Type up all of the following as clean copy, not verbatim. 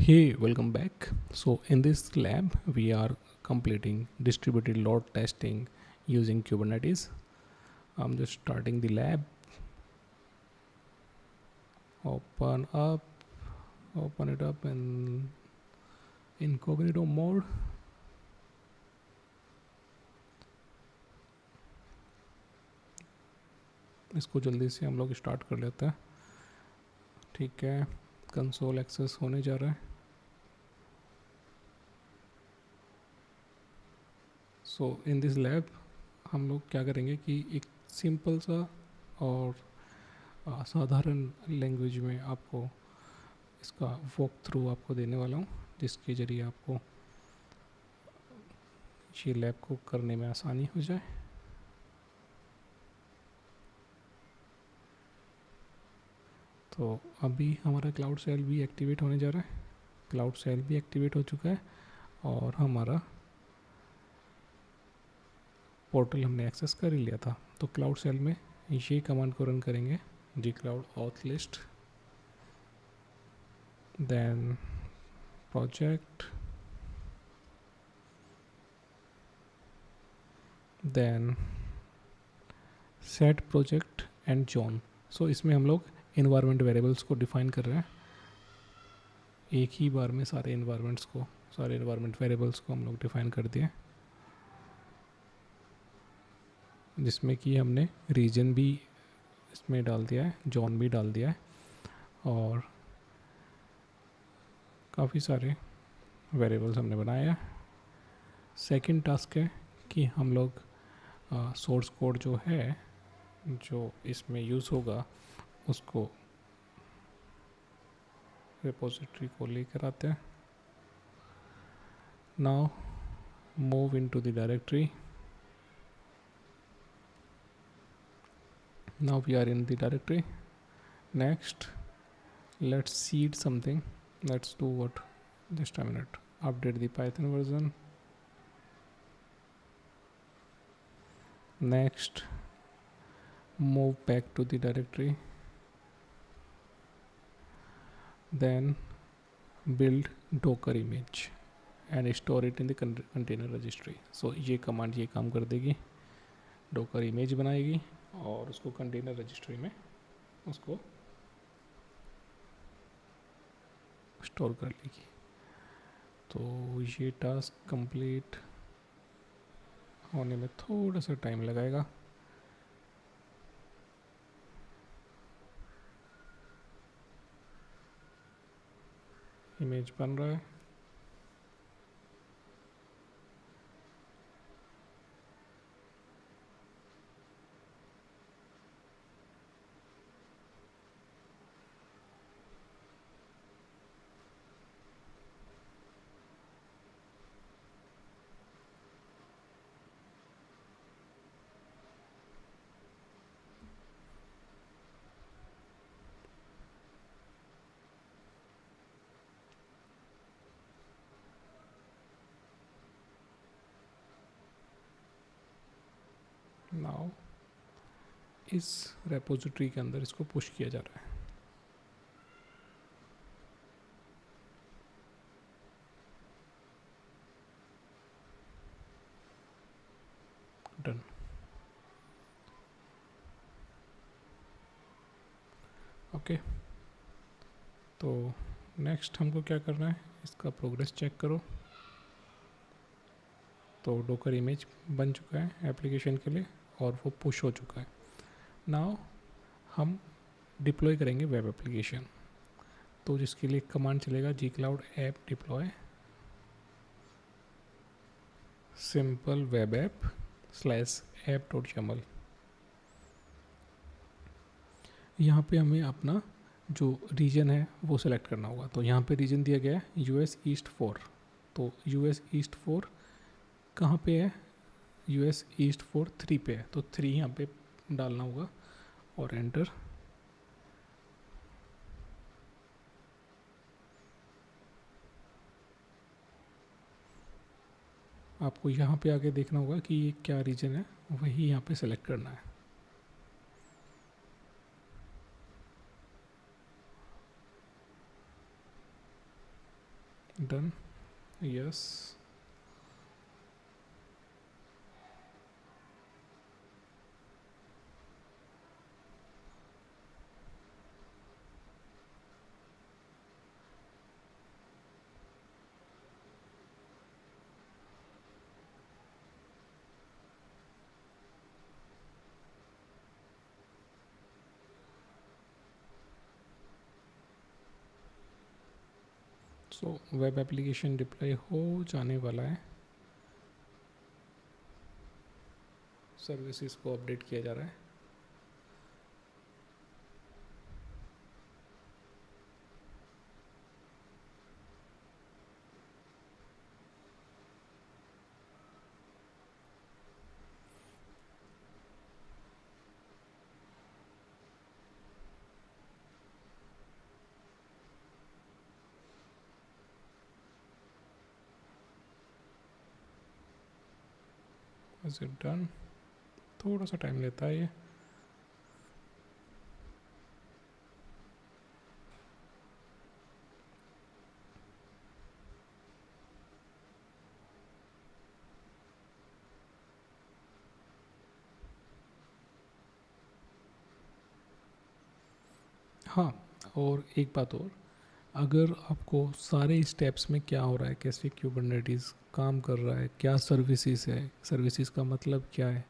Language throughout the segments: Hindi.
Hey, welcome back. So, in this lab, we are completing distributed load testing using Kubernetes. I'm just starting the lab. Open up, open it up in incognito mode. इसको जल्दी से हम लोग स्टार्ट कर लेते हैं. ठीक है, कंसोल एक्सेस होने जा रहा है. सो इन दिस लैब हम लोग क्या करेंगे कि एक सिंपल सा और साधारण लैंग्वेज में आपको इसका वॉक थ्रू आपको देने वाला हूँ, जिसके ज़रिए आपको ये लैब को करने में आसानी हो जाए. तो अभी हमारा क्लाउड सेल भी एक्टिवेट होने जा रहा है. क्लाउड सेल भी एक्टिवेट हो चुका है और हमारा पोर्टल हमने एक्सेस कर ही लिया था. तो क्लाउड सेल में ये कमांड को रन करेंगे, G cloud auth list, then project, then set project and zone. So इसमें हम लोग इन्वायरमेंट वेरिएबल्स को डिफाइन कर रहे हैं. एक ही बार में सारे इन्वायरमेंट वेरिएबल्स को हम लोग डिफाइन कर दिए, जिसमें कि हमने रीजन भी इसमें डाल दिया है, जोन भी डाल दिया है, और काफ़ी सारे वेरिएबल्स हमने बनाए हैं. सेकंड टास्क है कि हम लोग सोर्स कोड जो है, जो इसमें यूज़ होगा, उसको रिपोजिटरी को लेकर आते हैं. Now move into the directory. Now we are in the directory. Next, let's seed something. Let's do what? Just a minute. Update the Python version. Next, move back to the directory. Then build Docker image and store it in the container registry. So ये command ये काम कर देगी, Docker image बनाएगी और उसको कंटेनर रजिस्ट्री में उसको स्टोर कर लेगी. तो ये टास्क कंप्लीट होने में थोड़ा सा टाइम लगाएगा. इमेज बन रहा है. नाउ इस रेपोजिटरी के अंदर इसको पुश किया जा रहा है. डन. ओके, तो नेक्स्ट हमको क्या करना है, इसका प्रोग्रेस चेक करो. तो डोकर इमेज बन चुका है एप्लीकेशन के लिए और वो पुश हो चुका है. नाउ हम डिप्लॉय करेंगे वेब एप्लीकेशन. तो जिसके लिए कमांड चलेगा G cloud app deploy simple web app slash app dot YAML. यहाँ पे हमें अपना जो रीजन है वो सेलेक्ट करना होगा. तो यहाँ पे रीजन दिया गया है US ईस्ट 4. तो US ईस्ट 4 कहाँ पे है? US ईस्ट 4 3 पे है. तो 3 यहाँ पे डालना होगा और एंटर. आपको यहाँ पे आगे देखना होगा कि ये क्या रीजन है, वही यहाँ पे सेलेक्ट करना है. Done, yes. So web application deploy हो जाने वाला है, सर्विसेज को अपडेट किया जा रहा है। Is it done? थोड़ा सा टाइम लेता है ये। हाँ, और एक बात और, अगर आपको सारे स्टेप्स में क्या हो रहा है, कैसे क्यूबरनेटीज काम कर रहा है, क्या सर्विसेज है, सर्विसेज का मतलब क्या है,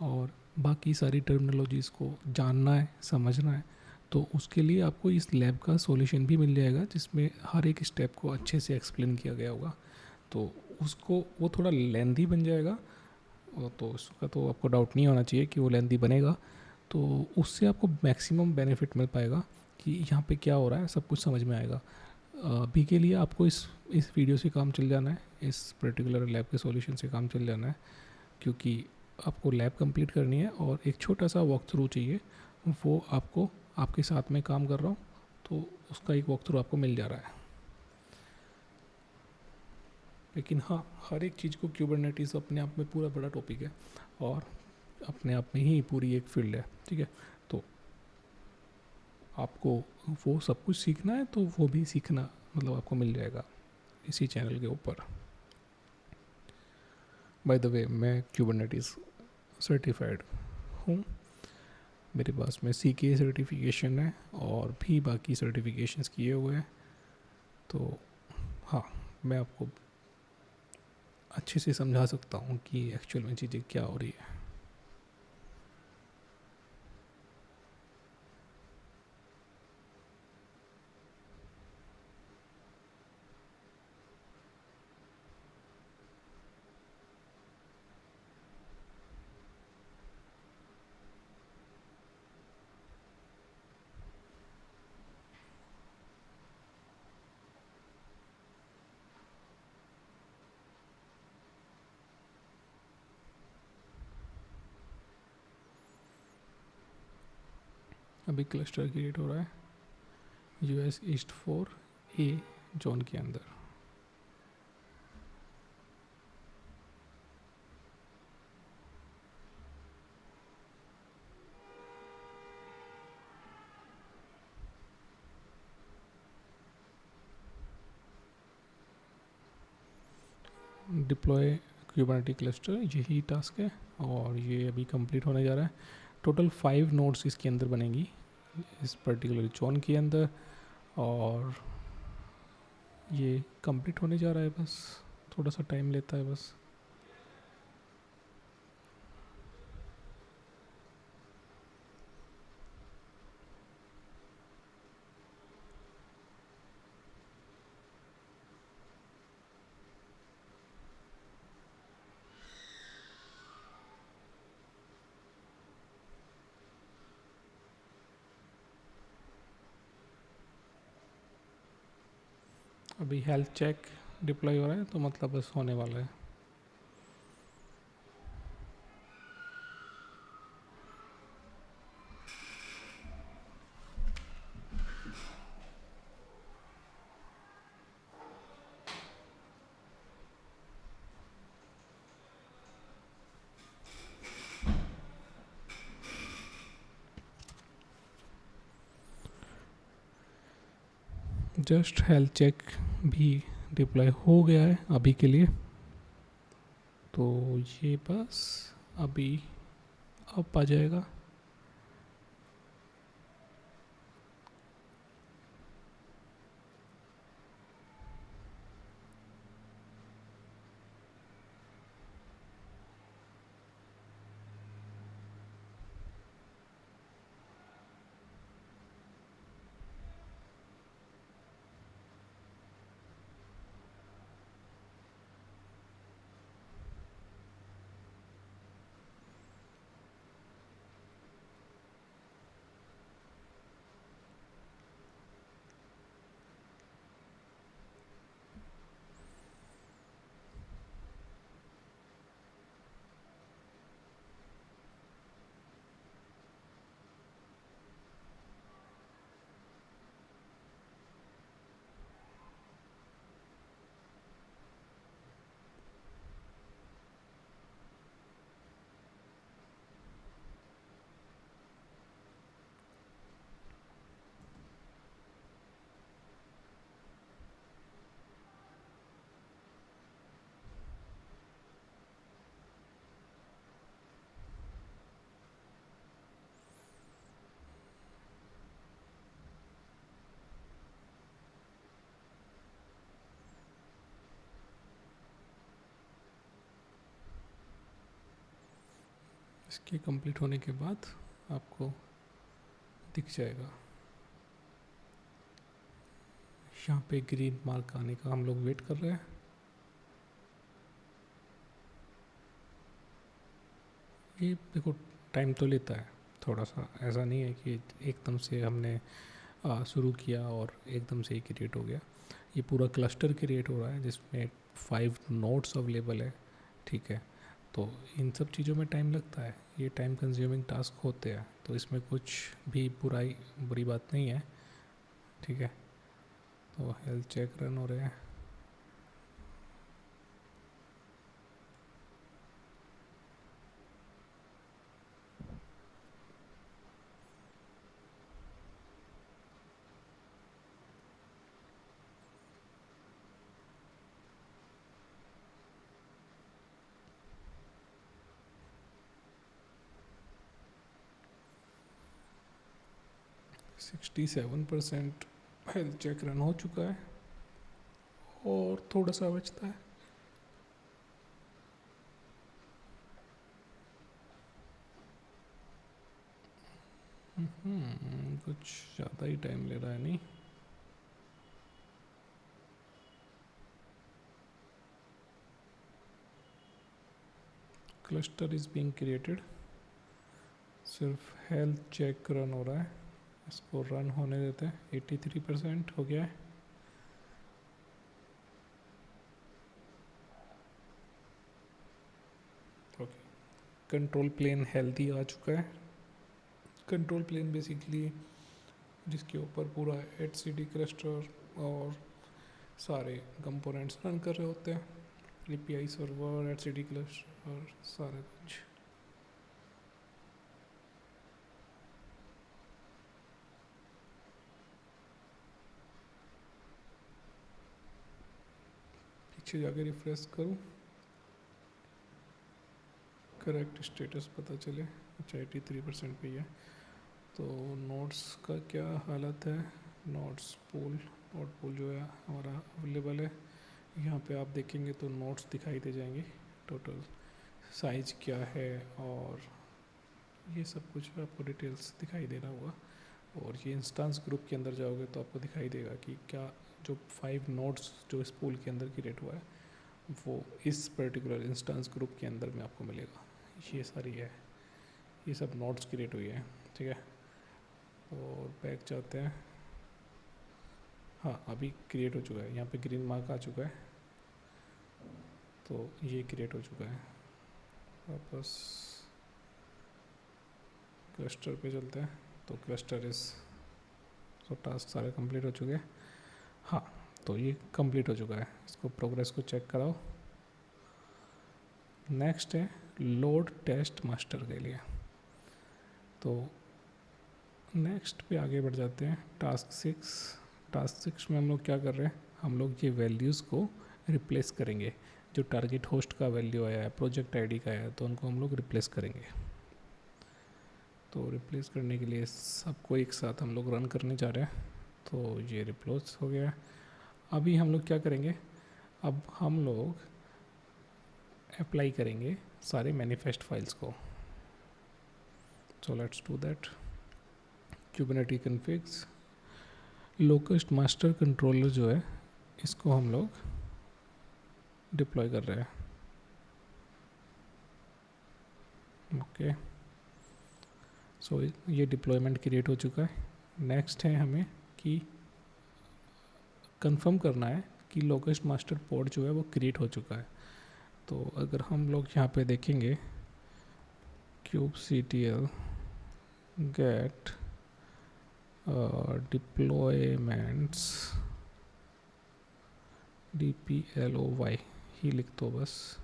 और बाकी सारी टर्मिनोलॉजीज़ को जानना है, समझना है, तो उसके लिए आपको इस लैब का सॉल्यूशन भी मिल जाएगा जिसमें हर एक स्टेप को अच्छे से एक्सप्लेन किया गया होगा। तो उसको वो थोड़ा लेंदी बन जाएगा, तो उसका तो आपको डाउट नहीं होना चाहिए कि वो लेंदी बनेगा। तो उससे आपको मैक्सिमम बेनिफिट मिल पाएगा कि यहाँ पे क्या हो रहा है, सब कुछ समझ में आएगा। अभी के लिए आपको इस वीडियो से काम चल जाना है, इस पर्टिकुलर लैब के सॉल्यूशन से काम चल जाना है, क्योंकि आपको लैब कंप्लीट करनी है और एक छोटा सा वॉक थ्रू चाहिए, वो आपको आपके साथ में काम कर रहा हूँ तो उसका एक वॉक थ्रू आपको मिल जा रहा है। लेकिन हाँ, हर एक चीज़ को क्यूबरनेटीज अपने आप में पूरा बड़ा टॉपिक है और अपने आप में ही पूरी एक फील्ड है, ठीक है। तो आपको वो सब कुछ सीखना है तो वो भी सीखना मतलब आपको मिल जाएगा इसी चैनल के ऊपर। बाय द वे, मैं क्यूबरनेटीज सर्टिफाइड हूँ, मेरे पास में CK सर्टिफिकेशन है और भी बाकी सर्टिफिकेशंस किए हुए हैं। तो हाँ, मैं आपको अच्छे से समझा सकता हूँ कि एक्चुअल में चीज़ें क्या हो रही है। अभी क्लस्टर क्रिएट हो रहा है US ईस्ट 4A जोन के अंदर। डिप्लॉय क्यूबरनेटी क्लस्टर, यही टास्क है और ये अभी कंप्लीट होने जा रहा है। टोटल 5 नोड्स इसके अंदर बनेंगी इस पर्टिकुलर जोन के अंदर, और ये कंप्लीट होने जा रहा है, बस थोड़ा सा टाइम लेता है बस। अभी हेल्थ चेक डिप्लॉय हो रहा है तो मतलब बस होने वाला है। जस्ट हेल्थ चेक भी डिप्लॉय हो गया है अभी के लिए। तो ये बस अभी अप आ जाएगा। इसके कंप्लीट होने के बाद आपको दिख जाएगा। यहाँ पे ग्रीन मार्क आने का हम लोग वेट कर रहे हैं। ये देखो टाइम तो लेता है थोड़ा सा, ऐसा नहीं है कि एकदम से हमने शुरू किया और एकदम से ही क्रिएट हो गया। ये पूरा क्लस्टर क्रिएट हो रहा है जिसमें 5 नोड्स अवेलेबल है, ठीक है। तो इन सब चीज़ों में टाइम लगता है, ये टाइम कंज्यूमिंग टास्क होते हैं, तो इसमें कुछ भी बुरी बात नहीं है, ठीक है। तो हेल्थ चेक रन हो रहे हैं। सिक्सटी 67% हेल्थ चेक रन हो चुका है और थोड़ा सा बचता है। कुछ ज़्यादा ही टाइम ले रहा है नहीं। क्लस्टर इज़ बीइंग क्रिएटेड, सिर्फ हेल्थ चेक रन हो रहा है, इसको रन होने देते हैं। 83% हो गया है। ओके, कंट्रोल प्लेन हेल्दी आ चुका है। कंट्रोल प्लेन बेसिकली जिसके ऊपर पूरा HCD क्लस्टर और सारे कंपोनेंट्स रन कर रहे होते हैं, API सर्वर, HCD क्लस्टर और सारा कुछ। पीछे जाके रिफ्रेश करूँ, करेक्ट स्टेटस पता चले। अच्छा 83% पे ही है। तो नोट्स का क्या हालत है? नोट्स पूल, नोट पूल जो है हमारा अवेलेबल है। यहाँ पे आप देखेंगे तो नोट्स दिखाई दे जाएंगे, टोटल साइज क्या है और ये सब कुछ आपको डिटेल्स दिखाई दे रहा होगा। और ये इंस्टेंस ग्रुप के अंदर जाओगे तो आपको दिखाई देगा कि क्या जो 5 नोड्स जो इस पूल के अंदर क्रिएट हुआ है वो इस पर्टिकुलर इंस्टेंस ग्रुप के अंदर में आपको मिलेगा। ये सारी है, ये सब नोड्स क्रिएट हुई है, ठीक है। और बैक जाते हैं। हाँ अभी क्रिएट हो चुका है, यहाँ पे ग्रीन मार्क आ चुका है, तो ये क्रिएट हो चुका है। वापस क्लस्टर पे चलते हैं। तो क्लस्टर इस तो टास्क सारे कंप्लीट हो चुके हैं। हाँ तो ये कंप्लीट हो चुका है, इसको प्रोग्रेस को चेक कराओ। नेक्स्ट है लोड टेस्ट मास्टर के लिए। तो नेक्स्ट पे आगे बढ़ जाते हैं। टास्क 6 में हम लोग क्या कर रहे हैं, हम लोग ये वैल्यूज़ को रिप्लेस करेंगे। जो टारगेट होस्ट का वैल्यू आया है, प्रोजेक्ट आईडी का आया, तो उनको हम लोग रिप्लेस करेंगे। तो रिप्लेस करने के लिए सबको एक साथ हम लोग रन करने जा रहे हैं। तो ये रिप्लेस हो गया। अभी हम लोग क्या करेंगे, अब हम लोग अप्लाई करेंगे सारे मैनिफेस्ट फाइल्स को। So let's do that. Kubernetes configs Locust master controller जो है, इसको हम लोग डिप्लॉय कर रहे हैं। ओके, सो ये डिप्लॉयमेंट क्रिएट हो चुका है। नेक्स्ट है हमें कि कंफर्म करना है कि लोकस्ट मास्टर पोर्ट जो है वो क्रिएट हो चुका है। तो अगर हम लोग यहाँ पे देखेंगे kubectl get deployments dploy ही लिख दो बस।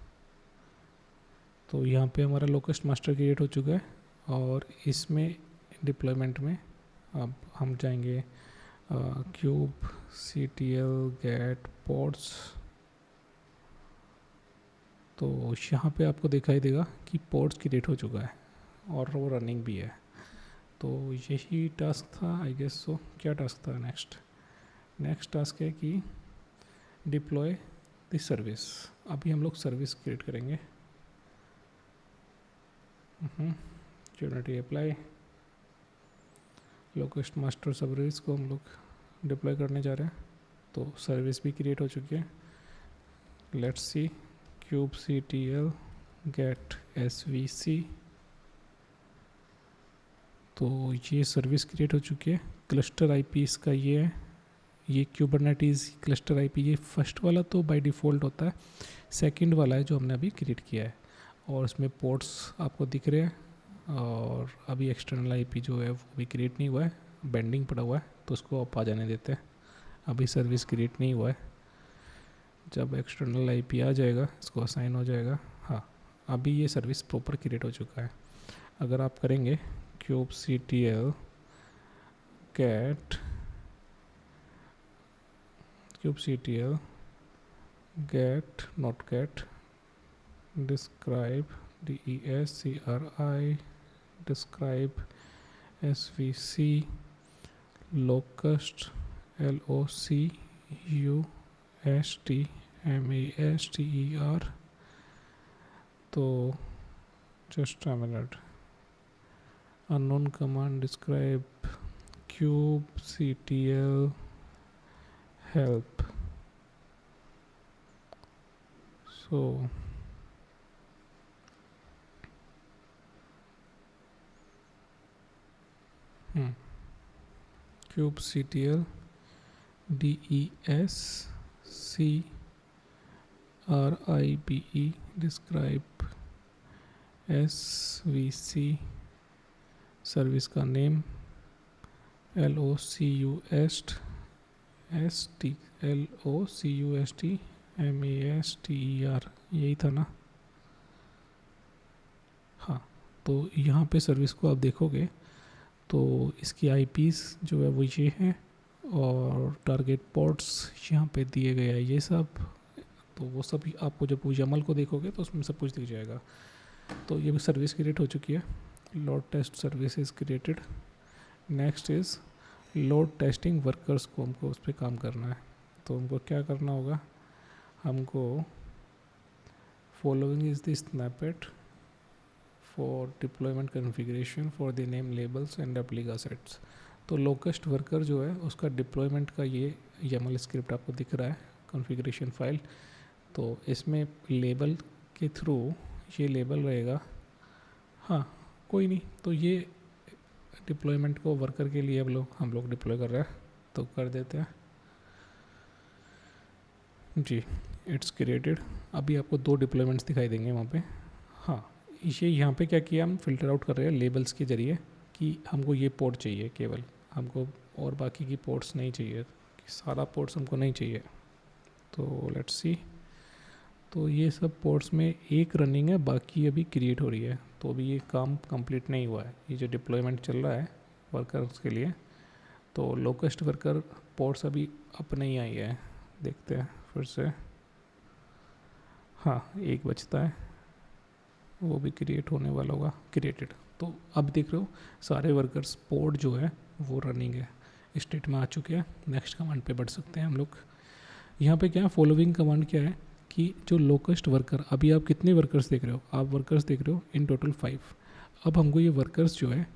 तो यहाँ पे हमारा लोकस्ट मास्टर क्रिएट हो चुका है और इसमें डिप्लॉयमेंट में अब हम जाएंगे kubectl get pods। तो यहाँ पे आपको दिखाई देगा कि पोर्ट्स क्रिएट हो चुका है और वो रनिंग भी है। तो यही टास्क था आई गेस। सो क्या टास्क था नेक्स्ट टास्क है कि डिप्लॉय दिस सर्विस। अभी हम लोग सर्विस क्रिएट करेंगे। Kubernetes apply locust master service को हम लोग डिप्लॉय करने जा रहे हैं। तो सर्विस भी क्रिएट हो चुकी है। Let's see kubectl get svc। तो ये सर्विस क्रिएट हो चुकी है। क्लस्टर आईपी इसका ये है, ये कुबरनेटिस क्लस्टर आईपी। ये फर्स्ट वाला तो बाय डिफ़ॉल्ट होता है, सेकंड वाला है जो हमने अभी क्रिएट किया है। और इसमें पोर्ट्स आपको दिख रहे हैं और अभी एक्सटर्नल आईपी जो है वो भी क्रिएट नहीं हुआ है, बेंडिंग पड़ा हुआ है। तो उसको आप आ जाने देते हैं, अभी सर्विस क्रिएट नहीं हुआ है। जब एक्सटर्नल आईपी आ जाएगा इसको असाइन हो जाएगा। हाँ, अभी ये सर्विस प्रॉपर क्रिएट हो चुका है। अगर आप करेंगे kubectl get kubectl get not get describe descri describe svc locust locust master। तो just a minute, unknown command describe kubectl help। so kubectl describe describe svc service का नेम locust master, यही था ना। हाँ, तो यहाँ पे सर्विस को आप देखोगे तो इसकी आईपीस जो है वो ये है और टारगेट पोर्ट्स यहाँ पे दिए गए हैं ये सब। तो वो सब आपको जब YAML को देखोगे तो उसमें सब कुछ दिख जाएगा। तो ये भी सर्विस क्रिएट हो चुकी है। Load test service is created. Next is load testing workers को हमको उस पर काम करना है। तो हमको क्या करना होगा, हमको following is the snippet for deployment configuration for the name labels and replica sets. तो लोकस्ट वर्कर जो है उसका डिप्लॉयमेंट का ये YAML स्क्रिप्ट आपको दिख रहा है, कॉन्फ़िगरेशन फाइल। तो इसमें लेबल के थ्रू ये लेबल रहेगा। हाँ, कोई नहीं, तो ये डिप्लॉयमेंट को वर्कर के लिए हम लोग डिप्लॉय कर रहे हैं तो कर देते हैं जी। It's created. अभी आपको 2 डिप्लॉयमेंट्स दिखाई देंगे वहाँ पे। हाँ, ये यहाँ पे क्या किया, हम फिल्टर आउट कर रहे हैं लेबल्स के ज़रिए कि हमको ये पोर्ट चाहिए केवल, हमको और बाकी की पोर्ट्स नहीं चाहिए, सारा पोर्ट्स हमको नहीं चाहिए। तो लेट्स सी, तो ये सब पोर्ट्स में एक रनिंग है, बाकी अभी क्रिएट हो रही है। तो अभी ये काम कंप्लीट नहीं हुआ है, ये जो डिप्लॉयमेंट चल रहा है वर्कर्स के लिए। तो लोकस्ट वर्कर पोर्ट्स अभी अपने ही आई है, देखते हैं फिर से। हाँ, एक बचता है, वो भी क्रिएट होने वाला होगा, क्रिएटेड। तो अब देख रहे हो सारे वर्कर्स पोड जो है वो रनिंग है, स्टेट में आ चुके हैं। नेक्स्ट कमांड पे बढ़ सकते हैं हम लोग। यहाँ पे क्या है, फॉलोइंग कमांड क्या है कि जो लोकेस्ट वर्कर, अभी आप कितने वर्कर्स देख रहे हो, आप वर्कर्स देख रहे हो इन टोटल 5। अब हमको ये वर्कर्स जो है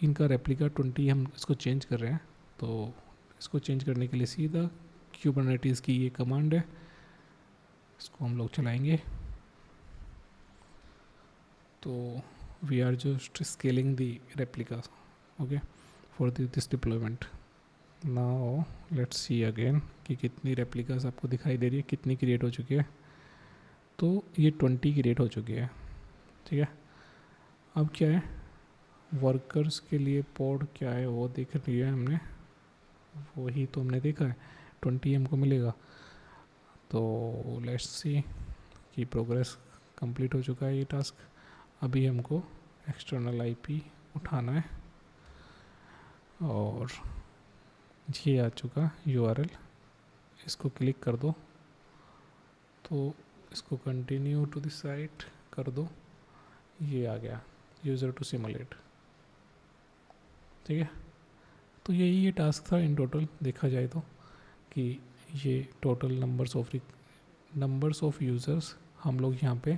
इनका रेप्लिका 20 हम इसको चेंज कर रहे हैं। तो इसको चेंज करने के लिए सीधा क्यूबरनेटिस की ये कमांड है, इसको हम लोग चलाएंगे। तो we are just scaling the replica, okay, for this deployment. Now let's see again कि कितनी रेप्लिकास आपको दिखाई दे रही है, कितनी क्रिएट हो चुकी है। तो ये 20 क्रिएट हो चुकी है, ठीक है। अब क्या है, वर्कर्स के लिए पॉड क्या है वो देख लिया है हमने, वही तो हमने देखा है, 20 हमको मिलेगा। तो लेट्स सी कि प्रोग्रेस कंप्लीट हो चुका है ये टास्क। अभी हमको एक्सटर्नल आईपी उठाना है और ये आ चुका यूआरएल, इसको क्लिक कर दो। तो इसको कंटिन्यू टू द साइट कर दो, ये आ गया यूज़र टू सिमुलेट, ठीक है। तो यही ये टास्क था इन टोटल देखा जाए तो, कि ये टोटल नंबर्स ऑफ यूज़र्स हम लोग यहाँ पे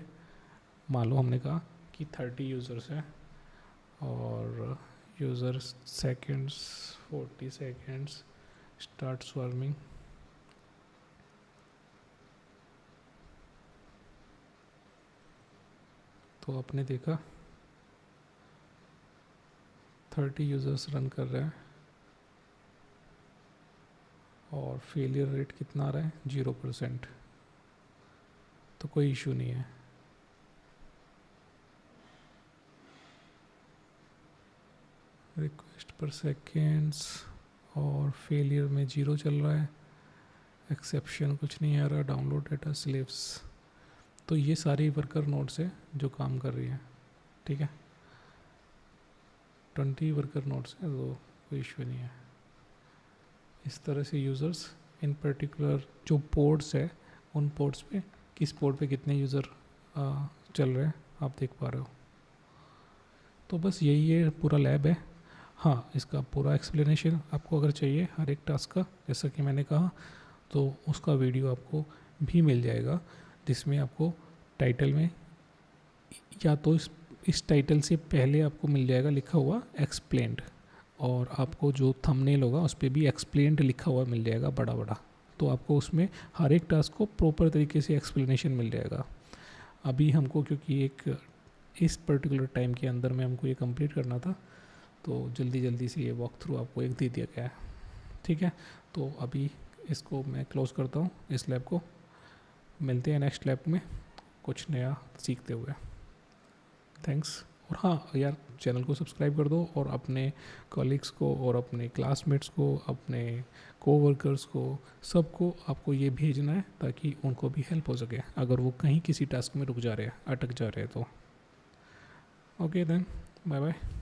मान लो हमने कहा कि 30 यूज़र्स हैं और यूज़र सेकेंड्स 40 सेकेंड्स स्टार्ट स्वर्मिंग। तो आपने देखा 30 यूज़र्स रन कर रहे हैं और फेलियर रेट कितना आ रहा है, 0%। तो कोई इशू नहीं है। रिक्वेस्ट पर सेकेंड्स और फेलियर में 0 चल रहा है, एक्सेप्शन कुछ नहीं आ रहा, डाउनलोड डेटा स्लेव्स। तो ये सारी वर्कर नोड्स है जो काम कर रही है, ठीक है। 20 वर्कर नोड्स है, तो कोई इशू नहीं है। इस तरह से यूज़र्स इन पर्टिकुलर जो पोर्ट्स है, उन पोर्ट्स पे किस पोर्ट पे कितने यूज़र चल रहे हैं आप देख पा रहे हो। तो बस यही है पूरा लैब है। हाँ, इसका पूरा एक्सप्लेनेशन आपको अगर चाहिए हर एक टास्क का, जैसा कि मैंने कहा, तो उसका वीडियो आपको भी मिल जाएगा, जिसमें आपको टाइटल में या तो इस टाइटल से पहले आपको मिल जाएगा लिखा हुआ एक्सप्लेन्ड, और आपको जो थंबनेल होगा उस पर भी एक्सप्लेन्ड लिखा हुआ मिल जाएगा बड़ा बड़ा। तो आपको उसमें हर एक टास्क को प्रॉपर तरीके से एक्सप्लेनेशन मिल जाएगा। अभी हमको क्योंकि एक इस पर्टिकुलर टाइम के अंदर में हमको ये कंप्लीट करना था, तो जल्दी जल्दी से ये वॉक थ्रू आपको एक दे दिया गया है, ठीक है। तो अभी इसको मैं क्लोज़ करता हूँ इस लैब को। मिलते हैं नेक्स्ट लैब में कुछ नया सीखते हुए। थैंक्स। और हाँ यार, चैनल को सब्सक्राइब कर दो और अपने कॉलीग्स को और अपने क्लासमेट्स को, अपने कोवर्कर्स को, सबको आपको ये भेजना है ताकि उनको भी हेल्प हो सके अगर वो कहीं किसी टास्क में रुक जा रहे हैं, अटक जा रहे हैं तो। Okay then, bye bye.